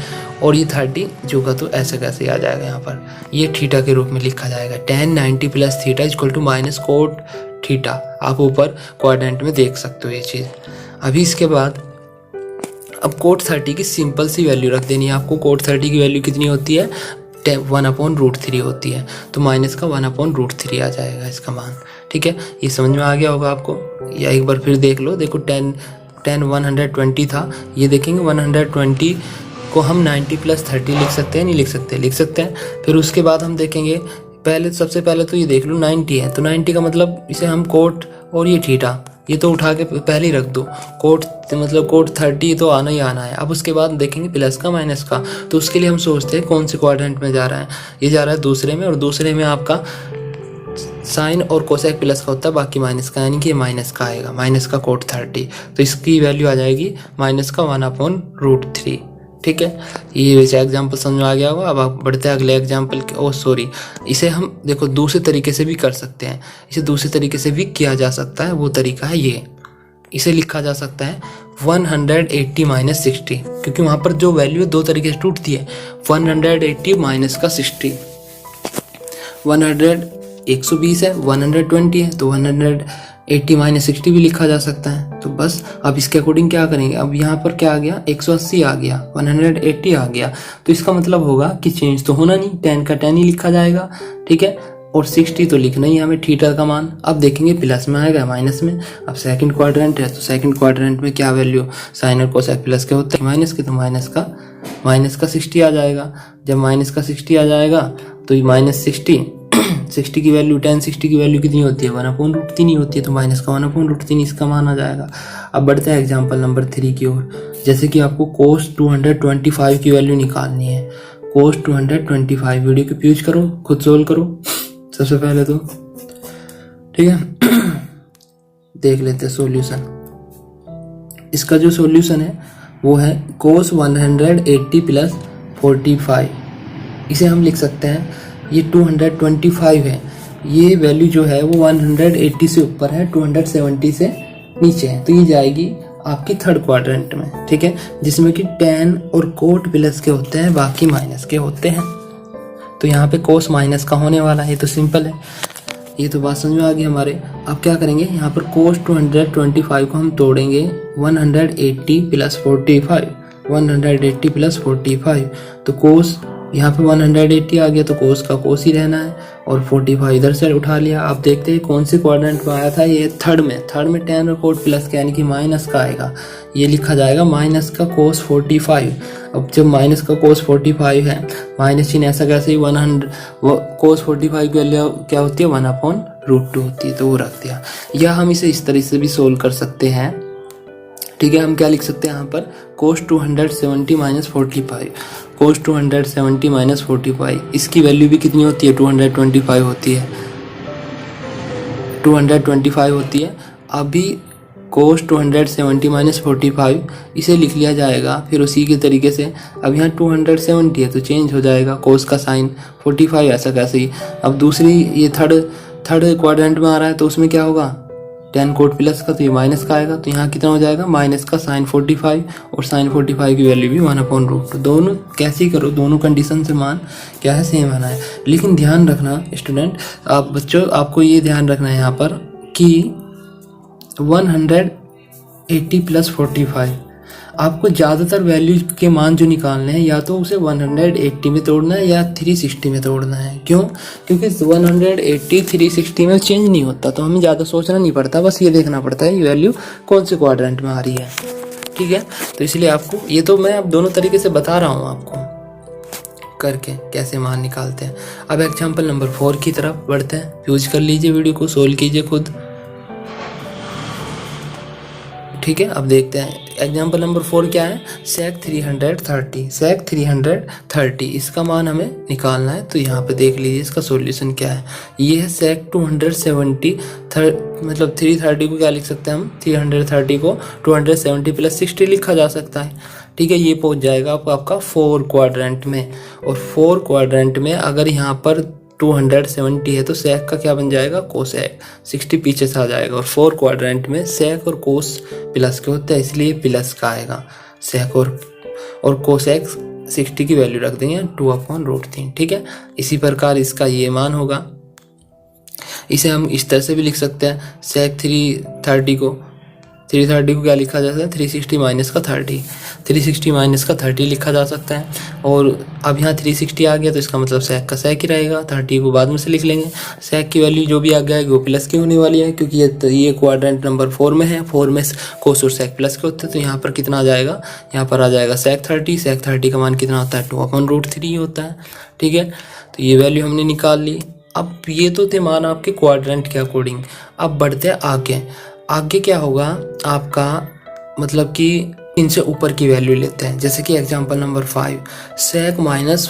और ये 30 जो का तो ऐसे कैसे आ जाएगा, यहाँ पर ये थीटा के रूप में लिखा जाएगा, tan 90 plus theta equal to minus cot theta. आप ऊपर क्वाड्रेंट में देख सकते हो ये चीज़। अभी इसके बाद अब कोट 30 की सिंपल सी वैल्यू रख देनी है आपको। कोट 30 की वैल्यू कितनी होती है, 1/√3 होती है, तो माइनस का 1/√3 आ जाएगा इसका मान, ठीक है। ये समझ में आ गया होगा आपको, या एक बार फिर देख लो। देखो tan 120 था, ये देखेंगे 120 को हम 90 प्लस 30 लिख सकते हैं, नहीं लिख सकते, लिख सकते हैं। फिर उसके बाद हम देखेंगे, सबसे पहले तो ये देख लो 90 है, तो 90 का मतलब इसे हम कोट और ये थीटा ये तो उठा के पहले ही रख दो। कोट मतलब कोट 30 तो आना ही आना है। अब उसके बाद देखेंगे प्लस का माइनस का, तो उसके लिए हम सोचते हैं कौन से क्वाड्रेंट में जा रहा है। ये जा रहा है दूसरे में, और दूसरे में आपका साइन और कोसेक प्लस का होता है, बाकी माइनस का, यानी कि ये माइनस का आएगा, माइनस का कोट 30। तो इसकी वैल्यू आ जाएगी माइनस का 1/√3। ठीक है, ये वैसे एग्जाम्पल समझ में आ गया होगा। अब आप बढ़ते हैं अगले एग्जाम्पल के। ओ सॉरी, इसे हम देखो दूसरे तरीके से भी कर सकते हैं। इसे दूसरे तरीके से भी किया जा सकता है, वो तरीका है ये। इसे लिखा जा सकता है 180 - 60, क्योंकि वहाँ पर जो वैल्यू दो तरीके से टूटती है। 180 माइनस का 60, 120 है, 120 है, तो 180 - 60 भी लिखा जा सकता है। तो बस अब इसके अकॉर्डिंग क्या करेंगे, अब यहाँ पर क्या आ गया, 180 आ गया, 180 आ गया, तो इसका मतलब होगा कि चेंज तो होना नहीं, 10 का 10 ही लिखा जाएगा। ठीक है, और 60 तो लिखना ही हमें थीटा का मान। अब देखेंगे प्लस में आएगा माइनस में। अब सेकंड क्वाड्रेंट है, तो सेकंड क्वाड्रेंट में क्या वैल्यू, साइन और कोसेक प्लस के होते हैं माइनस के, तो माइनस का 60 आ जाएगा। जब माइनस का 60 आ जाएगा तो ये माइनस 60 की वैल्यू, 10 60 की वैल्यू कितनी होती है, 1/√3 ही होती है, तो माइनस का 1/√3 इसका मान आ जाएगा। अब बढ़ते हैं एग्जाम्पल नंबर 3 की ओर। जैसे कि आपको cos 225 की वैल्यू निकालनी है। cos 225, वीडियो को पॉज करो, खुद सोल्व करो सबसे पहले तो। ठीक है, देख लेते हैं सॉल्यूशन। इसका जो सॉल्यूशन है वो है cos 180 + 45। इसे हम लिख सकते हैं, ये 225 है, ये वैल्यू जो है वो 180 से ऊपर है, 270 से नीचे है, तो ये जाएगी आपकी थर्ड क्वाड्रेंट में। ठीक है, जिसमें कि tan और कोट प्लस के होते हैं, बाकी माइनस के होते हैं। तो यहाँ पे कोस माइनस का होने वाला है, ये तो सिंपल है, ये तो बात समझ में आ गई हमारे। अब क्या करेंगे, यहाँ पर कोस 225 को हम तोड़ेंगे 180 + 45, 180 + 45, तो कोस यहाँ पे 180 आ गया, तो कोस का कोस ही रहना है, और 45 इधर से उठा लिया। आप देखते हैं कौन से क्वाड्रेंट में आया था, ये थर्ड में tan और कोट प्लस का, यानी कि माइनस का आएगा, ये लिखा जाएगा माइनस का कोस 45। अब जब माइनस का कोस 45 है, माइनस चिन्ह ऐसा कैसे ही 100 कोस 45 की वैल्यू क्या होती है, 1/√2 होती है, तो वो रख दिया। या हम इसे इस तरह से भी सोल्व कर सकते हैं। ठीक है, हम क्या लिख सकते हैं यहाँ पर, cos 270 - 45, cos 270 - 45, इसकी वैल्यू भी कितनी होती है, 225 होती है, 225 होती है। अभी cos 270 - 45 इसे लिख लिया जाएगा, फिर उसी के तरीके से। अब यहाँ 270 है तो चेंज हो जाएगा cos का साइन, 45 ऐसा कैसे ही। अब दूसरी ये थर्ड क्वाड्रेंट में आ रहा है, तो उसमें क्या होगा, tan कोट प्लस का, तो ये माइनस का आएगा, तो यहाँ कितना हो जाएगा, माइनस का साइन 45, और साइन 45 की वैल्यू भी 1/√2। दोनों कैसे ही करो, दोनों कंडीशन से मान क्या है, सेम आना है। लेकिन ध्यान रखना स्टूडेंट, आप बच्चों, आपको ये ध्यान रखना है यहाँ पर कि 180 + 45, आपको ज़्यादातर वैल्यू के मान जो निकालने हैं, या तो उसे 180 में तोड़ना है या 360 में तोड़ना है। क्यों? क्योंकि 180 360 में चेंज नहीं होता, तो हमें ज़्यादा सोचना नहीं पड़ता, बस ये देखना पड़ता है ये वैल्यू कौन से क्वाड्रेंट में आ रही है। ठीक है, तो इसलिए आपको ये तो मैं अब दोनों तरीके से बता रहा हूँ आपको करके कैसे मान निकालते हैं। अब एग्जाम्पल नंबर 4 की तरफ बढ़ते हैं। यूज कर लीजिए, वीडियो को सोल्व कीजिए खुद। ठीक है, अब देखते हैं एग्जाम्पल नंबर 4 क्या है, sec 330, इसका मान हमें निकालना है। तो यहाँ पे देख लीजिए इसका सॉल्यूशन क्या है। ये है sec 270, मतलब 330 को क्या लिख सकते हैं हम, 330 को 270 + 60 लिखा जा सकता है। ठीक है, ये पहुँच जाएगा आपका 4 क्वाड्रेंट में, और 4 क्वाड्रेंट में अगर यहाँ पर 270 है तो sec का क्या बन जाएगा, कोसेक, 60 पीछे से आ जाएगा, और 4 क्वाड्रेंट में sec और कोस प्लस के होते हैं, इसलिए प्लस का आएगा। sec और कोसेक 60 की वैल्यू रख देंगे 2/√3। ठीक है, इसी प्रकार इसका ये मान होगा। इसे हम इस तरह से भी लिख सकते हैं, sec 330 को क्या लिखा जा सकता है, 360 माइनस का 30, 360 माइनस का 30 लिखा जा सकता है। और अब यहाँ 360 आ गया, तो इसका मतलब sec का sec ही रहेगा, 30 को बाद में से लिख लेंगे। sec की वैल्यू जो भी आ गया है वो प्लस की होने वाली है, क्योंकि ये क्वाड्रेंट नंबर 4 में है, 4 में कोस और sec प्लस के होते हैं। तो यहाँ पर कितना आ जाएगा, यहाँ पर आ जाएगा sec 30 का मान कितना होता है, 2/√3 होता है। ठीक है, तो ये वैल्यू हमने निकाल ली। अब ये तो थे मान आपके क्वाड्रेंट के अकॉर्डिंग। अब बढ़ते हैं आगे। आगे क्या होगा आपका, मतलब कि इनसे ऊपर की वैल्यू लेते हैं। जैसे कि एग्जांपल नंबर 5, sec माइनस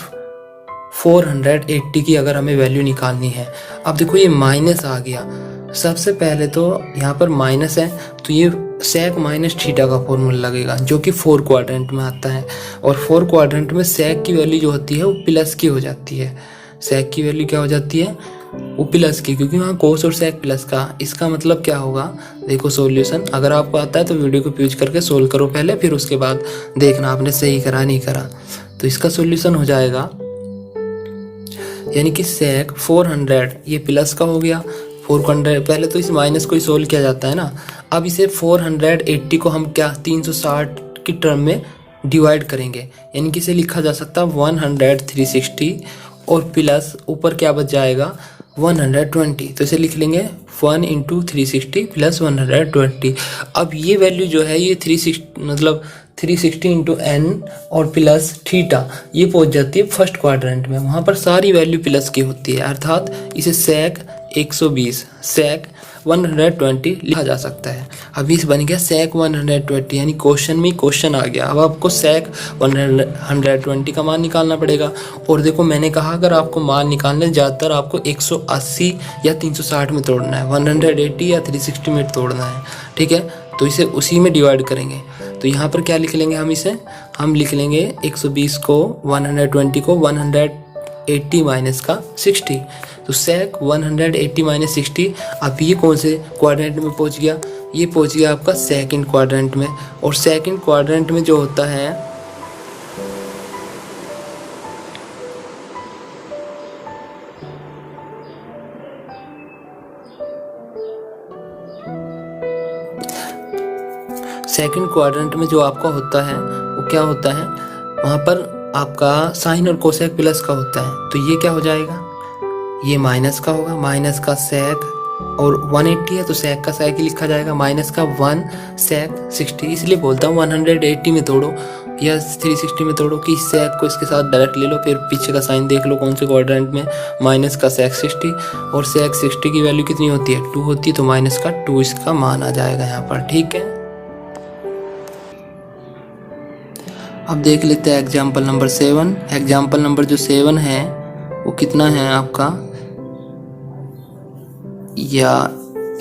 480 की अगर हमें वैल्यू निकालनी है। अब देखो ये माइनस आ गया, सबसे पहले तो यहाँ पर माइनस है तो ये sec माइनस थीटा का फॉर्मूला लगेगा जो कि 4 क्वाड्रेंट में आता है। और 4 क्वाड्रेंट में sec की वैल्यू जो होती है वो प्लस की हो जाती है। sec की वैल्यू क्या हो जाती है, वो प्लस की, क्योंकि वहाँ कोस और sec प्लस का। इसका मतलब क्या होगा, देखो सॉल्यूशन अगर आपको आता है तो वीडियो को पॉज करके सोल्व करो पहले, फिर उसके बाद देखना आपने सही करा नहीं करा। तो इसका सॉल्यूशन हो जाएगा, यानी कि sec 400 ये प्लस का हो गया, 400 पहले तो इस माइनस को ही सोल्व किया जाता है ना। अब इसे 480 को हम क्या 360 की टर्म में डिवाइड करेंगे, यानी कि इसे लिखा जा सकता है 100 360 और प्लस ऊपर क्या बच जाएगा 120। तो इसे लिख लेंगे 1 × 360 प्लस 120। अब ये वैल्यू जो है ये 360 मतलब 360 × n और प्लस थीटा ये पहुंच जाती है फर्स्ट क्वाड्रेंट में। वहाँ पर सारी वैल्यू प्लस की होती है, अर्थात इसे sec 120 sec 120 लिखा जा सकता है। अभी इस बन गया sec 120, यानी क्वेश्चन में क्वेश्चन आ गया। अब आपको sec 120 का मान निकालना पड़ेगा। और देखो मैंने कहा अगर आपको मान निकालना है ज़्यादातर आपको 180 या 360 में तोड़ना है, 180 या 360 में तोड़ना है, ठीक है। तो इसे उसी में डिवाइड करेंगे। तो यहाँ पर क्या लिख लेंगे हम लिख लेंगे 120 को 120 को 180 माइनस का 60। तो sec 180 माइनस 60। अब ये कौन से क्वाड्रेंट में पहुंच गया, ये पहुंच गया आपका सेकंड क्वाड्रेंट में। और सेकंड क्वाड्रेंट में जो होता है सेकंड क्वाड्रेंट में जो आपका होता है वो क्या होता है, वहाँ पर आपका साइन और कोसेक प्लस का होता है। तो ये क्या हो जाएगा, ये माइनस का होगा, माइनस का sec और 180 है तो sec का sec ही लिखा जाएगा, माइनस का 1 sec 60। इसलिए बोलता हूँ 180 में तोड़ो या 360 में तोड़ो कि sec को इसके साथ डायरेक्ट ले लो, फिर पीछे का साइन देख लो कौन से क्वाड्रेंट में, माइनस का sec 60 और sec 60 की वैल्यू कितनी होती है 2 होती है, तो माइनस का 2 इसका मान आ जाएगा यहाँ पर, ठीक है। अब देख लेते हैं एग्जाम्पल नंबर 7। एग्जाम्पल नंबर जो 7 है वो कितना है आपका, या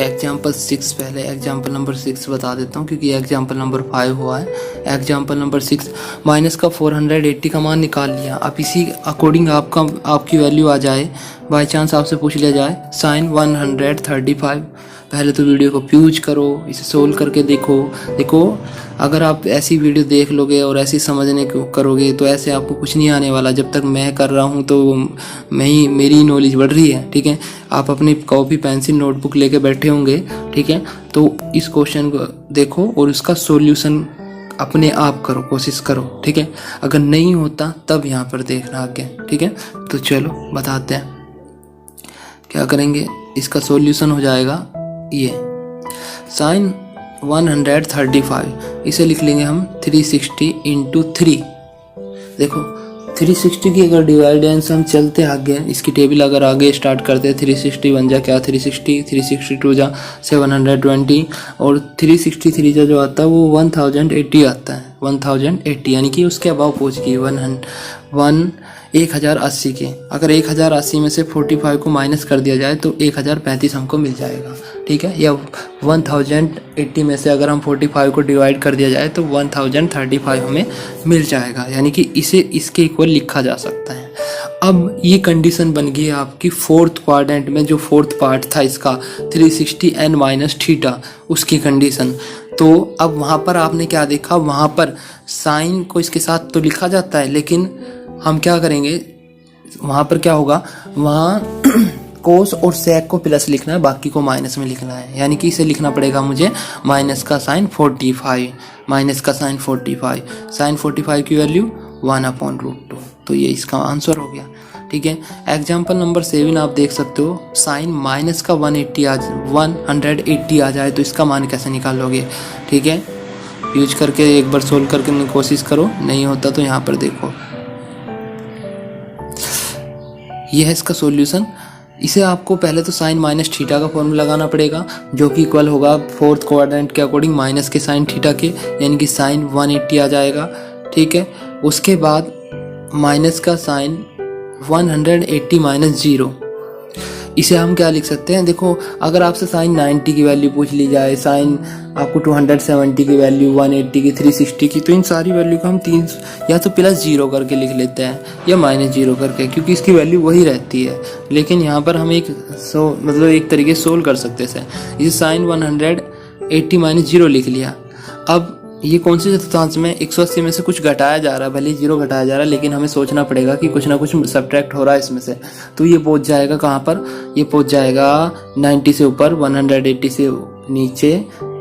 एग्जाम्पल 6, पहले एग्जाम्पल नंबर 6 बता देता हूँ क्योंकि एग्जाम्पल नंबर 5 हुआ है। एग्जाम्पल नंबर 6 माइनस का 480 का मान निकाल लिया। अब इसी अकॉर्डिंग आपकी वैल्यू आ जाए, बाई चांस आपसे पूछ लिया जाए साइन 135। पहले तो वीडियो को पॉज करो, इसे सोल्व करके देखो अगर आप ऐसी वीडियो देख लोगे और ऐसी समझने को करोगे तो ऐसे आपको कुछ नहीं आने वाला। जब तक मैं कर रहा हूँ तो मेरी नॉलेज बढ़ रही है, ठीक है। आप अपनी कॉपी पेंसिल नोटबुक लेके बैठे होंगे, ठीक है। तो इस क्वेश्चन को देखो और उसका सॉल्यूशन अपने आप करो, कोशिश करो, ठीक है। अगर नहीं होता तब यहाँ पर देखना आगे, ठीक है। तो चलो बताते हैं क्या करेंगे। इसका सॉल्यूशन हो जाएगा ये साइन 135, इसे लिख लेंगे हम 360 × 3। देखो 360 की अगर डिवाइडेंस हम चलते आगे, इसकी टेबल अगर आगे स्टार्ट करते हैं, 360 बन जा क्या 360, 362 जा 720 और 363 जो आता है वो 1080 आता है, 1080 यानी कि उसके अबाव पहुँच गई 1080 के। अगर 1080 में से 45 को माइनस कर दिया जाए तो 1035 हमको मिल जाएगा, ठीक है। या 1080 में से अगर हम 45 को डिवाइड कर दिया जाए तो 1035 हमें मिल जाएगा, यानी कि इसे इसके इक्वल लिखा जा सकता है। अब ये कंडीशन बन गई है आपकी फोर्थ क्वाड्रेंट में, जो फोर्थ पार्ट था इसका 360n माइनस थीटा उसकी कंडीशन। तो अब वहाँ पर आपने क्या देखा, वहाँ पर साइन को इसके साथ तो लिखा जाता है, लेकिन हम क्या करेंगे वहाँ पर क्या होगा, वहाँ कोस और सेक को प्लस लिखना है, बाकी को माइनस में लिखना है। यानी कि इसे लिखना पड़ेगा मुझे माइनस का साइन 45, माइनस का साइन 45, साइन 45 की वैल्यू 1/√2। तो ये इसका आंसर हो गया, ठीक है। एग्जाम्पल नंबर 7 आप देख सकते हो, साइन माइनस का 180 आ जाए तो इसका मान कैसे निकालोगे, ठीक है। यूज करके एक बार सोल्व करके कोशिश करो, नहीं होता तो यहाँ पर देखो, ये है इसका सॉल्यूशन। इसे आपको पहले तो साइन माइनस थीटा का फॉर्मूला लगाना पड़ेगा, जो कि इक्वल होगा फोर्थ क्वाड्रेंट के अकॉर्डिंग माइनस के साइन थीटा के, यानी कि साइन 180 आ जाएगा। ठीक है, उसके बाद माइनस का साइन 180 माइनस 0, इसे हम क्या लिख सकते हैं, देखो अगर आपसे साइन 90 की वैल्यू पूछ ली जाए, साइन आपको 270 की वैल्यू, 180 की, 360 की, तो इन सारी वैल्यू को हम 3 या तो +0 करके लिख लेते हैं या -0 करके, क्योंकि इसकी वैल्यू वही रहती है। लेकिन यहाँ पर हम मतलब एक तरीके से सोल्व कर सकते हैं इसे साइन 180 माइनस 0 लिख लिया। अब ये कौन से चतुर्थांश में 180 में से कुछ घटाया जा रहा है, भले 0 घटाया जा रहा है, लेकिन हमें सोचना पड़ेगा कि कुछ ना कुछ सब्ट्रैक्ट हो रहा है इसमें से। तो ये पहुंच जाएगा कहाँ पर, ये पहुंच जाएगा 90 से ऊपर, 180 से नीचे,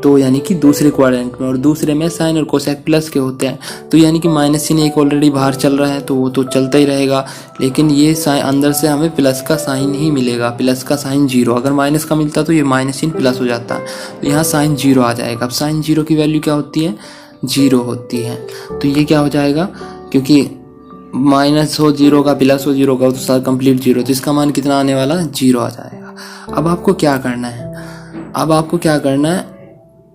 तो यानी कि दूसरे क्वाड्रेंट में, और दूसरे में साइन और कोसेक प्लस के होते हैं, तो यानी कि माइनस चिन्ह एक ऑलरेडी बाहर चल रहा है तो वो तो चलता ही रहेगा, लेकिन ये साइन अंदर से हमें प्लस का साइन ही मिलेगा, प्लस का साइन 0। अगर माइनस का मिलता तो ये माइनस चिन्ह प्लस हो जाता, तो यहाँ साइन 0 आ जाएगा। अब साइन 0 की वैल्यू क्या होती है, 0 होती है, तो ये क्या हो जाएगा, क्योंकि माइनस हो 0 का, प्लस हो 0 का, तो सारा कंप्लीट 0, तो इसका मान कितना आने वाला, 0 आ जाएगा। अब आपको क्या करना है, अब आपको क्या करना है,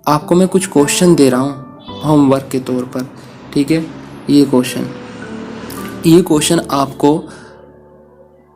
आपको मैं कुछ क्वेश्चन दे रहा हूँ होमवर्क के तौर पर। ठीक है, ये क्वेश्चन आपको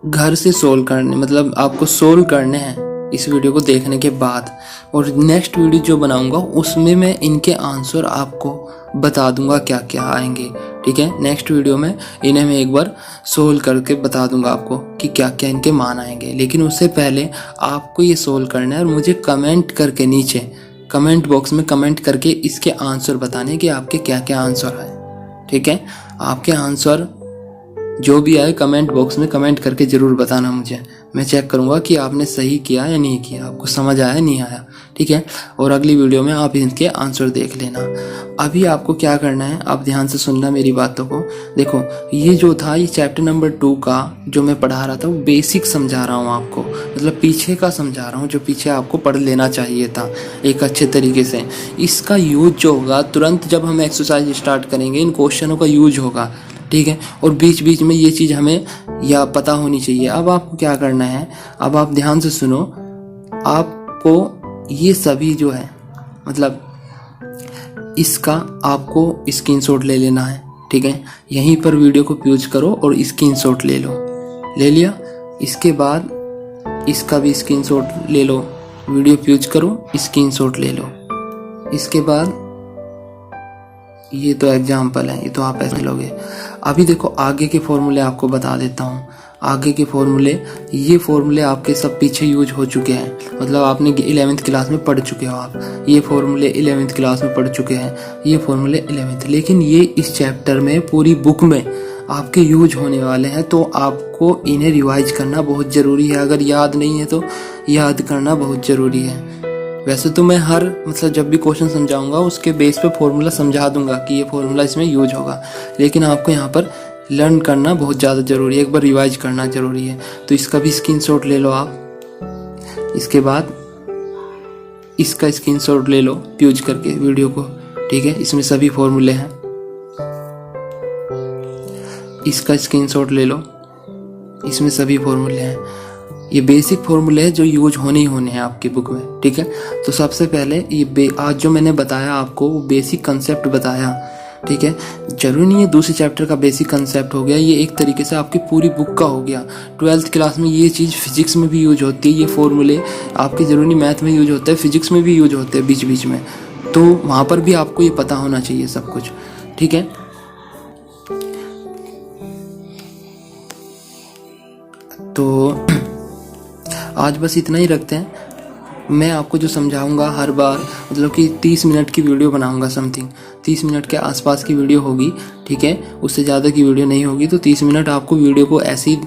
घर से सोल्व करने, मतलब आपको सोल्व करने हैं इस वीडियो को देखने के बाद, और नेक्स्ट वीडियो जो बनाऊंगा उसमें मैं इनके आंसर आपको बता दूंगा क्या क्या आएंगे। ठीक है, नेक्स्ट वीडियो में इन्हें मैं एक बार सोल्व करके बता दूंगा आपको कि क्या क्या इनके मान आएंगे, लेकिन उससे पहले आपको ये सोल्व करना है और मुझे कमेंट करके नीचे कमेंट बॉक्स में कमेंट करके इसके आंसर बताने कि आपके क्या क्या आंसर आए। ठीक है, आपके आंसर जो भी आए कमेंट बॉक्स में कमेंट करके ज़रूर बताना मुझे, मैं चेक करूँगा कि आपने सही किया या नहीं किया, आपको समझ आया नहीं आया। ठीक है, और अगली वीडियो में आप इनके आंसर देख लेना। अभी आपको क्या करना है, आप ध्यान से सुनना मेरी बातों को। देखो, ये जो था, ये चैप्टर नंबर 2 का जो मैं पढ़ा रहा था वो बेसिक समझा रहा हूँ आपको, मतलब पीछे का समझा रहा हूँ, जो पीछे आपको पढ़ लेना चाहिए था एक अच्छे तरीके से। इसका यूज जो होगा तुरंत जब हम एक्सरसाइज स्टार्ट करेंगे, इन क्वेश्चनों का यूज होगा। ठीक है, और बीच बीच में ये चीज़ हमें या पता होनी चाहिए। अब आपको क्या करना है, अब आप ध्यान से सुनो, आपको ये सभी जो है, मतलब इसका आपको स्क्रीनशॉट ले लेना है। ठीक है, यहीं पर वीडियो को पॉज करो और स्क्रीनशॉट ले लो, ले लिया। इसके बाद इसका भी स्क्रीनशॉट ले लो, वीडियो पॉज करो, स्क्रीनशॉट ले लो। इसके बाद ये तो एग्जाम्पल है, ये तो आप ऐसे लोगे। अभी देखो आगे के फॉर्मूले आपको बता देता हूँ। आगे के फॉर्मूले, ये फॉर्मूले आपके सब पीछे यूज हो चुके हैं, मतलब आपने 11वीं क्लास में पढ़ चुके हो आप। ये फॉर्मूले 11वीं क्लास में पढ़ चुके हैं, ये फॉर्मूले 11वीं, लेकिन ये इस चैप्टर में पूरी बुक में आपके यूज होने वाले हैं, तो आपको इन्हें रिवाइज करना बहुत ज़रूरी है। अगर याद नहीं है तो याद करना बहुत ज़रूरी है। वैसे तो मैं हर मतलब जब भी क्वेश्चन समझाऊंगा उसके बेस पे फॉर्मूला समझा दूंगा कि ये फॉर्मूला इसमें यूज होगा, लेकिन आपको यहाँ पर लर्न करना बहुत ज़्यादा ज़रूरी है, एक बार रिवाइज करना ज़रूरी है। तो इसका भी स्क्रीनशॉट ले लो आप। इसके बाद इसका स्क्रीनशॉट ले लो पॉज करके वीडियो को। ठीक है, इसमें सभी फॉर्मूले हैं, इसका स्क्रीनशॉट ले लो, इसमें सभी फॉर्मूले हैं। ये बेसिक फॉर्मूले हैं जो यूज होने ही होने हैं आपकी बुक में। ठीक है, तो सबसे पहले ये आज जो मैंने बताया आपको वो बेसिक कंसेप्ट बताया। ठीक है, जरूरी नहीं है दूसरे चैप्टर का बेसिक कंसेप्ट हो गया, ये एक तरीके से आपकी पूरी बुक का हो गया। 12th क्लास में ये चीज़ फिजिक्स में भी यूज होती है, ये फॉर्मूले आपके जरूरी मैथ में यूज होता है, फिजिक्स में भी यूज होते हैं बीच बीच में, तो वहाँ पर भी आपको ये पता होना चाहिए सब कुछ। ठीक है, तो आज बस इतना ही रखते हैं। मैं आपको जो समझाऊंगा हर बार, मतलब कि 30 मिनट की वीडियो बनाऊंगा, समथिंग 30 मिनट के आसपास की वीडियो होगी। ठीक है, उससे ज़्यादा की वीडियो नहीं होगी। तो 30 मिनट आपको वीडियो को ऐसे ही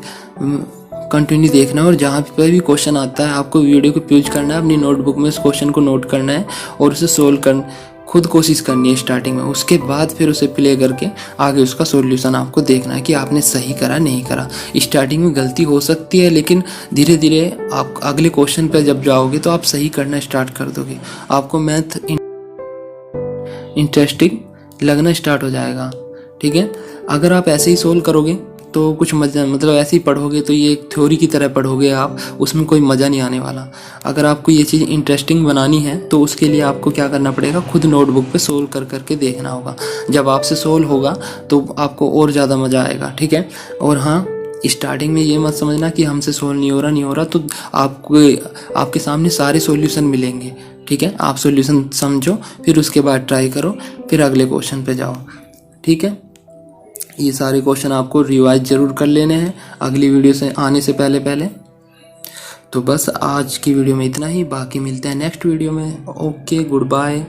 कंटिन्यू देखना है, और जहाँ पर भी क्वेश्चन आता है आपको वीडियो को पॉज करना है, अपनी नोटबुक में उस क्वेश्चन को नोट करना है और उसे सोल्व कर खुद कोशिश करनी है स्टार्टिंग में। उसके बाद फिर उसे प्ले करके आगे उसका सॉल्यूशन आपको देखना है कि आपने सही करा नहीं करा। स्टार्टिंग में गलती हो सकती है, लेकिन धीरे धीरे आप अगले क्वेश्चन पर जब जाओगे तो आप सही करना स्टार्ट कर दोगे, आपको मैथ इंटरेस्टिंग लगना स्टार्ट हो जाएगा। ठीक है, अगर आप ऐसे ही सोल्व करोगे तो कुछ मज़ा, मतलब ऐसे ही पढ़ोगे तो ये एक थ्योरी की तरह पढ़ोगे आप, उसमें कोई मज़ा नहीं आने वाला। अगर आपको ये चीज़ इंटरेस्टिंग बनानी है तो उसके लिए आपको क्या करना पड़ेगा, खुद नोटबुक पे सोल्व कर करके देखना होगा। जब आपसे सोल्व होगा तो आपको और ज़्यादा मज़ा आएगा, ठीक है। और हाँ, स्टार्टिंग में ये मत समझना कि हमसे सोल्व नहीं हो रहा, तो आपके सामने सारे सॉल्यूशन मिलेंगे, ठीक है। आप सॉल्यूशन समझो, फिर उसके बाद ट्राई करो, फिर अगले क्वेश्चन पे जाओ, ठीक है। ये सारे क्वेश्चन आपको रिवाइज ज़रूर कर लेने हैं अगली वीडियो से आने से पहले। तो बस आज की वीडियो में इतना ही, बाकी मिलते हैं नेक्स्ट वीडियो में। Okay, good bye.